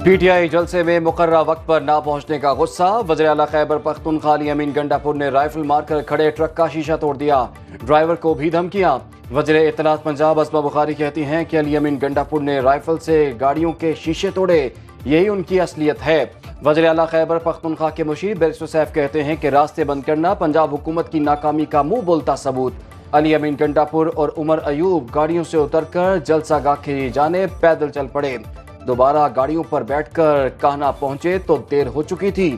PTI जलसे में मुकर्ररा वक्त पर ना पहुंचने का गुस्सा। वज़ीर आला खैबर पख्तूनख्वा अली अमीन गंडापुर ने राइफल मारकर खड़े ट्रक का शीशा तोड़ दिया। ड्राइवर को भी धमकियां। वज़ीर इत्तलात पंजाब अस्मा बुखारी कहती हैं कि अली अमीन गंडापुर ने राइफल से गाड़ियों के शीशे तोड़े, यही उनकी असलियत है। वज़ीर आला खैबर पख्तूनख्वा के मुशीर बैरिस्टर सैफ कहते हैं कि रास्ते बंद करना पंजाब हुकूमत की नाकामी का मुंह बोलता सबूत। अली अमीन गंडापुर और उमर अयूब गाड़ियों से उतरकर जलसा गाह की जानिब पैदल चल पड़े। दोबारा गाड़ियों पर बैठकर कान्हा पहुंचे तो देर हो चुकी थी।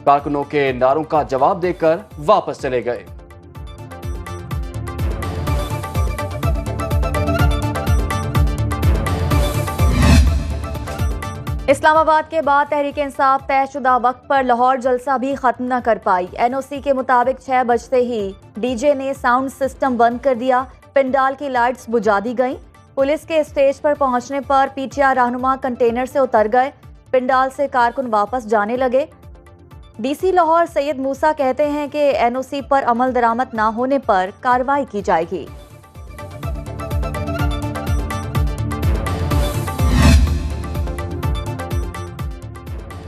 कारकुनों के नारों का जवाब देकर वापस चले गए। इस्लामाबाद के बाद तहरीक इंसाफ तयशुदा वक्त पर लाहौर जलसा भी खत्म न कर पाई। एनओसी के मुताबिक 6 बजते ही डीजे ने साउंड सिस्टम बंद कर दिया। पंडाल की लाइट्स बुझा दी गईं। पुलिस के स्टेज पर पहुंचने पर पीटीआई रहनुमा कंटेनर से उतर गए। पंडाल से कारकुन वापस जाने लगे। डीसी लाहौर सैयद मूसा कहते हैं कि एनओसी पर अमल दरामद न होने पर कार्रवाई की जाएगी।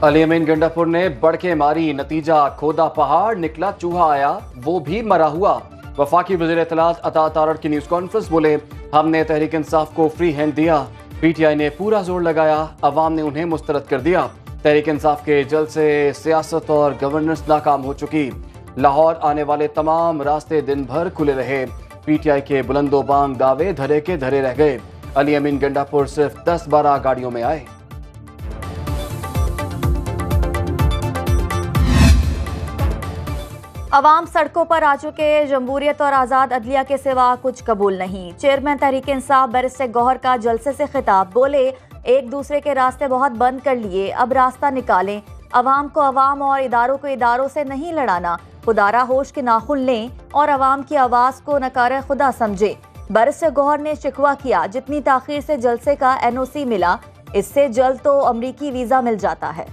अली अमीन गंडापुर ने बढ़के मारी, नतीजा खोदा पहाड़ निकला चूहा आया, वो भी मरा हुआ। वफाकी वज़ीर इत्तलात अता तारड़ की न्यूज़ कॉन्फ्रेंस बोले, हमने तहरीक इंसाफ को फ्री हैंड दिया। पीटीआई ने पूरा जोर लगाया, अवाम ने उन्हें मुस्तरद कर दिया। तहरीक इंसाफ के जलसे सियासत और गवर्नेंस नाकाम हो चुकी। लाहौर आने वाले तमाम रास्ते दिन भर खुले रहे। पीटीआई के बुलंदोबांग दावे धरे के धरे रह गए। अली अमीन गंडापुर सिर्फ 10-12 गाड़ियों में आए। अवाम सड़कों पर आ चुके। जमहूरियत और आज़ाद अदलिया के सिवा कुछ कबूल नहीं। चेयरमैन तहरीक इंसाफ बैरिस्टर गौहर का जलसे से खिताब। बोले, एक दूसरे के रास्ते बहुत बंद कर लिए, अब रास्ता निकालें। अवाम को अवाम और इदारों को इदारों से नहीं लड़ाना। खुदारा होश के नाखुन लें और अवाम की आवाज़ को नकार खुदा समझे। बैरिस्टर गौहर ने शिकवा किया, जितनी ताखीर से जलसे का एनओसी मिला, इससे जल्द तो अमरीकी वीज़ा मिल जाता है।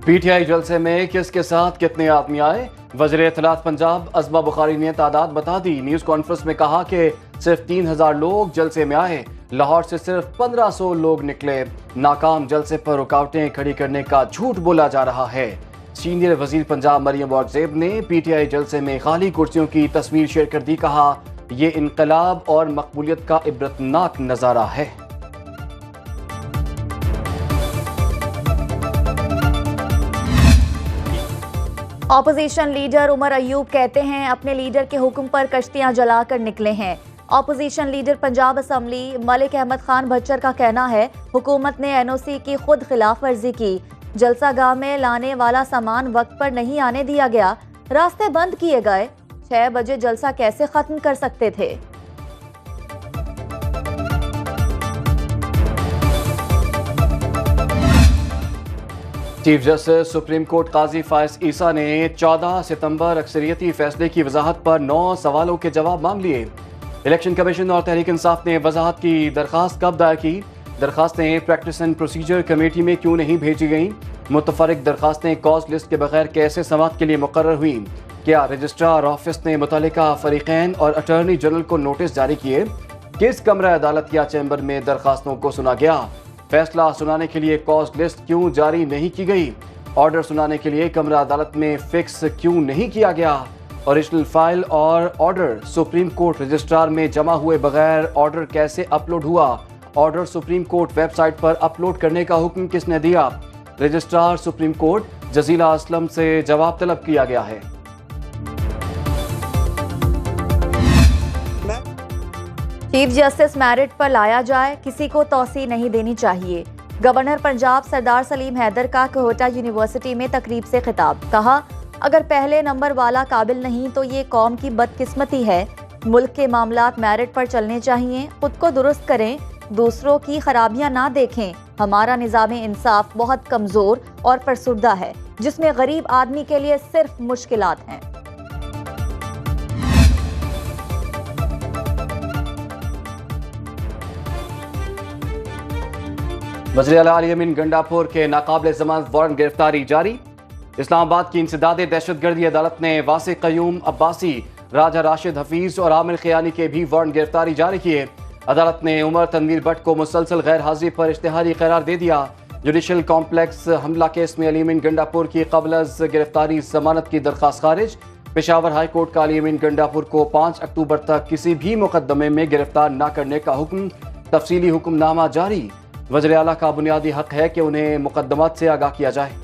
पीटीआई जलसे में किसके साथ कितने आदमी आए? वज़ीर इत्तलात पंजाब अस्मा बुखारी ने तादाद बता दी। न्यूज़ कॉन्फ्रेंस में कहा कि सिर्फ 3000 लोग जलसे में आए। लाहौर से सिर्फ 1500 लोग निकले। नाकाम जलसे पर रुकावटें खड़ी करने का झूठ बोला जा रहा है। सीनियर वज़ीर पंजाब मरियम औरंगज़ेब ने पीटीआई जलसे में खाली कुर्सियों की तस्वीर शेयर कर दी। कहा, यह इनकलाब और मकबूलियत का इबरतनाक नज़ारा है। ऑपोजिशन लीडर उमर अयूब कहते हैं, अपने लीडर के हुक्म पर कश्तियां जलाकर निकले हैं। Opposition leader Punjab assembly Malik Ahmad Khan Bhachar का कहना है, हुकूमत ने एनओसी की खुद खिलाफ वर्जी की। जलसा गाह में लाने वाला सामान वक्त पर नहीं आने दिया गया, रास्ते बंद किए गए। 6 बजे जलसा कैसे खत्म कर सकते थे? चीफ जस्टिस सुप्रीम कोर्ट काजी फायज ईसा ने 14 सितंबर अक्सरियती फैसले की वजाहत पर 9 सवालों के जवाब मांग लिए। इलेक्शन कमीशन और तहरीक इंसाफ ने वजाहत की दरखास्त कब दायर की? दरखास्तें प्रैक्टिस एंड प्रोसीजर कमेटी में क्यों नहीं भेजी गईं? मुतफरिक दरखास्तें कॉज लिस्ट के बगैर कैसे समाअत के लिए मुकर्रर हुई? क्या रजिस्ट्रार ऑफिस ने मुतल्लिका फरीकैन और अटॉर्नी जनरल को नोटिस जारी किए? किस कमरा अदालत या चैम्बर में दरखास्तों को सुना गया? फैसला सुनाने के लिए कॉज लिस्ट क्यों जारी नहीं की गई? ऑर्डर सुनाने के लिए कमरा अदालत में फिक्स क्यों नहीं किया गया? ओरिजिनल फाइल और ऑर्डर सुप्रीम कोर्ट रजिस्ट्रार में जमा हुए बगैर ऑर्डर कैसे अपलोड हुआ? ऑर्डर सुप्रीम कोर्ट वेबसाइट पर अपलोड करने का हुक्म किसने दिया? Registrar supreme court Jazila Aslam से जवाब तलब किया गया है। चीफ जस्टिस मेरिट पर लाया जाए, किसी को तौसी नहीं देनी चाहिए। गवर्नर पंजाब सरदार सलीम हैदर का कोहटा यूनिवर्सिटी में तकरीब से खिताब। कहा, अगर पहले नंबर वाला काबिल नहीं तो ये कौम की बदकिस्मती है। मुल्क के मामलात मेरिट पर चलने चाहिए। खुद को दुरुस्त करें, दूसरों की खराबियां ना देखें। हमारा निज़ाम इंसाफ बहुत कमजोर और फरसुर्दा है, जिसमें गरीब आदमी के लिए सिर्फ मुश्किलात हैं। वज़ीर आला अली अमीन गंडापुर के नाकाबिल ज़मानत वारंट गिरफ्तारी जारी। इस्लामाबाद की इंसदादे दहशतगर्दी अदालत ने वासिक क़य्यूम अब्बासी राजा राशिद हफीज और आमिर खियानी के भी वारंट गिरफ्तारी जारी किए। अदालत ने उमर तनवीर भट्ट को मुसलसल गैर हाजिरी पर इश्तिहारी करार दे दिया। जुडिशल कॉम्प्लेक्स हमला केस में अली अमीन गंडापुर की क़ब्ल अज़ गिरफ्तारी जमानत की दरख्वास्त खारिज। पेशावर हाई कोर्ट का अली अमीन गंडापुर को 5 अक्टूबर तक किसी भी मुकदमे में गिरफ्तार न करने का हुक्म। तफसीली हुक्मनामा जारी। वज़ीर आला का बुनियादी हक है कि उन्हें मुकदमात से आगाह किया जाए।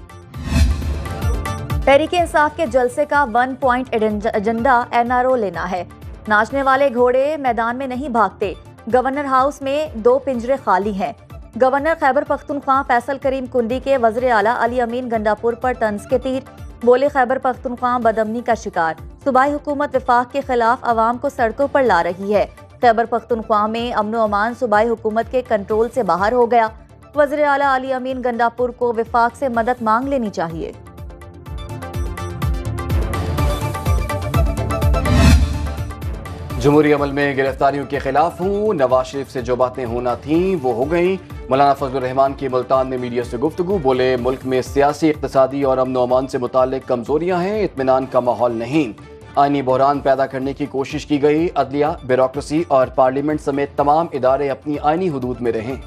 तहरीक इंसाफ के जलसे का 1 पॉइंट एजेंडा एनआरओ लेना है। नाचने वाले घोड़े मैदान में नहीं भागते। गवर्नर हाउस में 2 पिंजरे खाली हैं। गवर्नर खैबर पख्तूनख्वा फैसल करीम कुंडी के वज़ीर आला अली अमीन गंडापुर पर तंज के तीर। बोले खैबर पख्तूनख्वा बदअमनी का शिकार। सूबाई हुकूमत वफाक के खिलाफ आवाम को सड़कों पर ला रही है। खैबर पख्तूनख्वा में अमन अमान सूबाई हुकूमत के कंट्रोल से बाहर हो गया। वज़ीर आला अली अमीन गंडापुर को वफाक से मदद मांग लेनी चाहिए। जमहूरी अमल में गिरफ्तारियों के खिलाफ हूँ। नवाज शरीफ से जो बातें होना थीं वो हो गईं। मौलाना फजलुर रहमान की मुल्तान में मीडिया से गुफ्तगू। बोले मुल्क में सियासी, इक़्तिसादी और अमन अमान से मुताल्लिक कमजोरियां हैं, इत्मीनान का माहौल नहीं। आईनी बहरान पैदा करने की कोशिश की गई। अदलिया, ब्यूरोक्रेसी और पार्लियामेंट समेत तमाम इदारे अपनी आईनी हुदूद में रहें।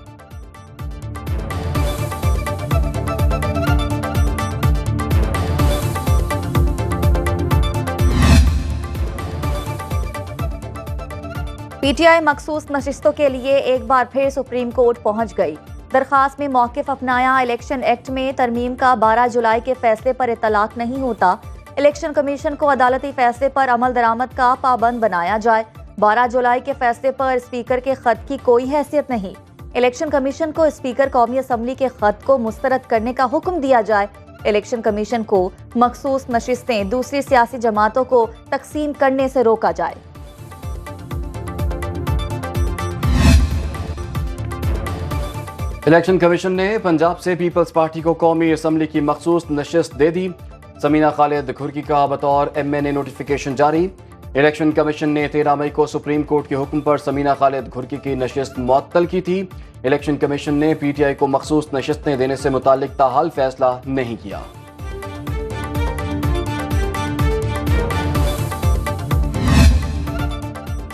पीटीआई मखसूस नशिस्तों के लिए एक बार फिर सुप्रीम कोर्ट पहुंच गई। दरखास्त में मौक़िफ़ अपनाया। इलेक्शन एक्ट में तरमीम का 12 जुलाई के फैसले पर इतलाक नहीं होता। इलेक्शन कमीशन को अदालती फैसले पर अमल दरामद का पाबंद बनाया जाए। 12 जुलाई के फैसले पर स्पीकर के खत की कोई हैसियत नहीं। इलेक्शन कमीशन को स्पीकर कौमी असम्बली के खत को मुस्तरद करने का हुक्म दिया जाए। इलेक्शन कमीशन को मखसूस नशिस्तें दूसरी सियासी जमातों को तकसीम करने से रोका जाए। इलेक्शन कमीशन ने पंजाब से पीपल्स पार्टी को कौमी असम्बली की मखसूस नशिस्त दे दी। समीना खालिद घुर्की का बतौर MNA नोटिफिकेशन जारी। इलेक्शन कमीशन ने 13 मई को सुप्रीम कोर्ट के हुक्म पर समीना खालिद घुर्की की नशिस्त मुअत्तल की थी। इलेक्शन कमीशन ने PTI को मखसूस नशिस्तें देने से मुताल्लिक ताहाल फैसला नहीं किया।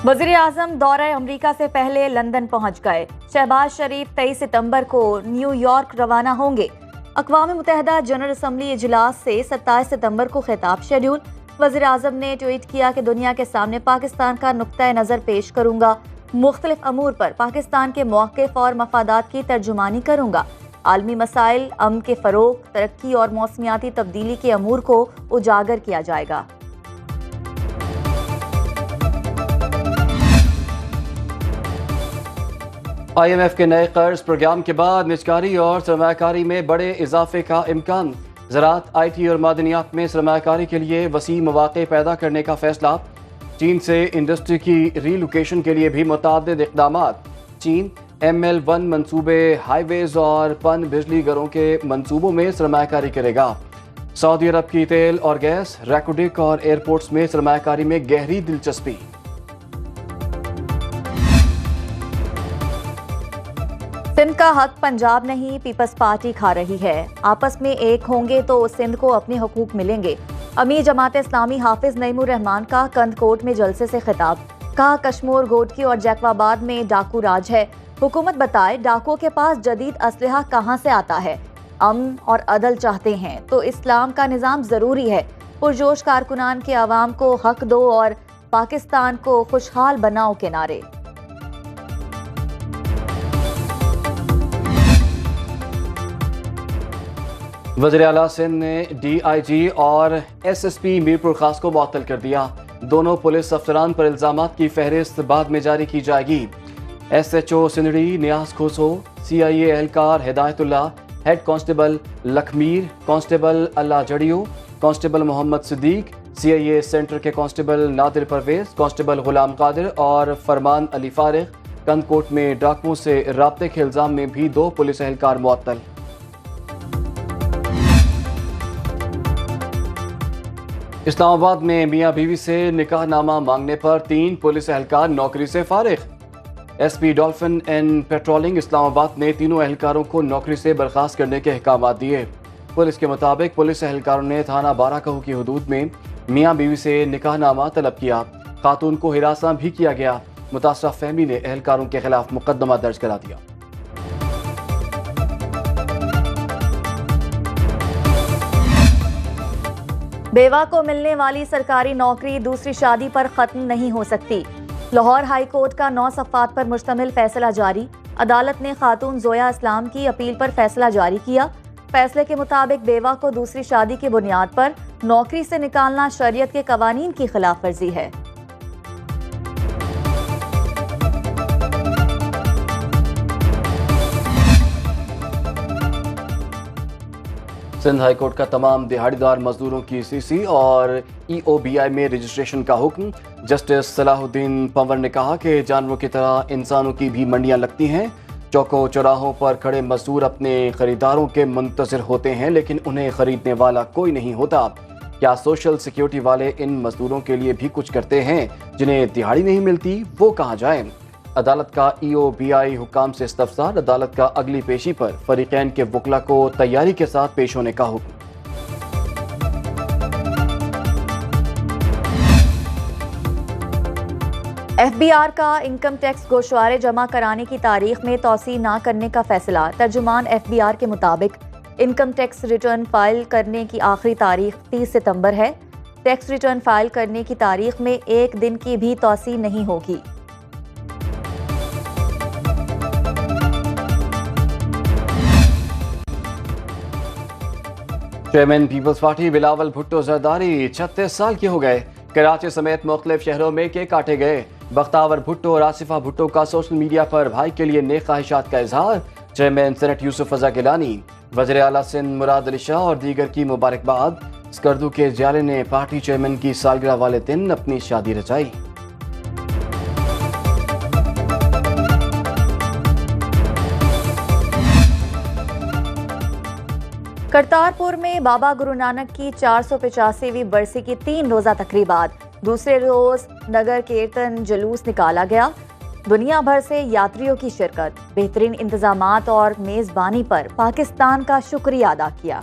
वज़ीर आज़म दौरे अमरीका से पहले लंदन पहुंच गए। शहबाज शरीफ 23 सितंबर को न्यूयॉर्क रवाना होंगे। अक़वाम मुत्तहिदा जनरल असम्बली इजलास से 27 सितंबर को खिताब शेड्यूल। वज़ीर आज़म ने ट्वीट किया कि दुनिया के सामने पाकिस्तान का नुक्ता नज़र पेश करूंगा। मुख्तलिफ अमूर पर पाकिस्तान के मौक़िफ़ और मफादात की तर्जुमानी करूंगा। आलमी मसाइल, अमन के फ़रोग़, तरक्की और मौसमियाती तब्दीली के अमूर को उजागर किया जाएगा। IMF के नए कर्ज प्रोग्राम के बाद निजकारी और सरमायाकारी में बड़े इजाफे का इम्कान। ज़राअत, IT और मादनियात में सरमायाकारी के लिए वसी मौक़े पैदा करने का फैसला। चीन से इंडस्ट्री की रीलोकेशन के लिए भी मुतअद्दिद इक़दामात। चीन ML1 मंसूबे, हाईवेज और पन बिजली घरों के मंसूबों में सरमायाकारी करेगा। सऊदी अरब की तेल और गैस, रैकोडिक और एयरपोर्ट्स में सरमायाकारी में गहरी दिलचस्पी। सिंध का हक पंजाब नहीं पीपल्स पार्टी खा रही है। आपस में एक होंगे तो सिंध को अपने हुकूक मिलेंगे। अमीर जमात इस्लामी हाफिज नईमुर रहमान का कंदकोट में जलसे से खिताब। कहा कश्मीर, गोडकी और जैकबाबाद में डाकू राज है। हुकूमत बताए डाकुओं के पास जदीद असलहा कहाँ से आता है। अमन और अदल चाहते हैं तो इस्लाम का निज़ाम ज़रूरी है। पुरजोश कारकुनान के आवाम को हक दो और पाकिस्तान को खुशहाल बनाओ के नारे। वज़ीर आला सिंध ने DIG और SSP मीरपुर खास को मुअत्तल कर दिया। दोनों पुलिस अफसरान पर इल्ज़ामात की फहरिस्त बाद में जारी की जाएगी। SHO सिंधड़ी नियाज खोसो, CIA एहलकार Hidayatullah, head constable Lakhmir, constable Allah Jariyo, constable Mohammad Siddique, CIA centre के कांस्टेबल नादिर परवेज, कांस्टेबल गुलाम कादिर और फरमान अली फारिग। कंदकोट में डाकुओं से राब्ते के इल्ज़ाम में भी 2 पुलिस एहलकार मुअत्तल। इस्लामाबाद में मियाँ बीवी से निकाहनामा मांगने पर 3 पुलिस एहलकार नौकरी से फारिग। SP dolphin and patrolling Islamabad ने तीनों एहलकारों को नौकरी से बर्खास्त करने के अहकाम दिए। पुलिस के मुताबिक पुलिस एहलकारों ने थाना बाराकहू की हदूद में मियां बीवी से निकाहनामा तलब किया। खातून को हिरासा भी किया गया। मुतासरा फैमिली ने एहलकारों के खिलाफ मुकदमा दर्ज करा दिया। बेवा को मिलने वाली सरकारी नौकरी दूसरी शादी पर खत्म नहीं हो सकती। लाहौर हाई कोर्ट का 9 सफ़ात पर मुश्तमिल फैसला जारी। अदालत ने खातून जोया इस्लाम की अपील पर फैसला जारी किया। फैसले के मुताबिक बेवा को दूसरी शादी की बुनियाद पर नौकरी से निकालना शरीयत के कवानीन की खिलाफ वर्जी है। सिंध हाई कोर्ट का तमाम दिहाड़ीदार मजदूरों की सीसी और EOBI में रजिस्ट्रेशन का हुक्म। जस्टिस सलाहुद्दीन पंवर ने कहा कि जानवरों की तरह इंसानों की भी मंडियां लगती हैं। चौकों चौराहों पर खड़े मजदूर अपने खरीदारों के मुंतज़िर होते हैं, लेकिन उन्हें खरीदने वाला कोई नहीं होता। क्या सोशल सिक्योरिटी वाले इन मजदूरों के लिए भी कुछ करते हैं जिन्हें दिहाड़ी नहीं मिलती? वो कहाँ जाएं? अदालत का EOBI हुकाम से इस्तफसार। अदालत का अगली पेशी पर फरीकैन के वकला को तैयारी के साथ पेश होने का हुक्म। FBR का इनकम टैक्स गोशवारे जमा कराने की तारीख में तौसी न करने का फैसला। तर्जुमान FBR के मुताबिक इनकम टैक्स रिटर्न फाइल करने की आखिरी तारीख 30 सितंबर है। टैक्स रिटर्न फाइल करने की तारीख में एक दिन की भी तौसी नहीं होगी। Chairman Peoples Party Bilawal Bhutto Zardari 36 साल के हो गए। कराची समेत मुख्तलिफ शहरों में केक काटे गए। बख्तावर भुट्टो और आसिफा भुट्टो का सोशल मीडिया पर भाई के लिए नेक ख्वाहिशात का इजहार। चेयरमैन सेनेट यूसुफ रजा गिलानी, वज़ीर आला सिंध मुराद अली शाह और दीगर की मुबारकबाद। स्कर्दू के जियाले ने पार्टी चेयरमैन की सालगिरह वाले दिन अपनी शादी रचाई। करतारपुर में बाबा गुरु नानक की 485वीं बरसी की 3 रोज़ा तकरीबात। दूसरे रोज नगर कीर्तन जुलूस निकाला गया। दुनिया भर से यात्रियों की शिरकत। बेहतरीन इंतजामात और मेजबानी पर पाकिस्तान का शुक्रिया अदा किया।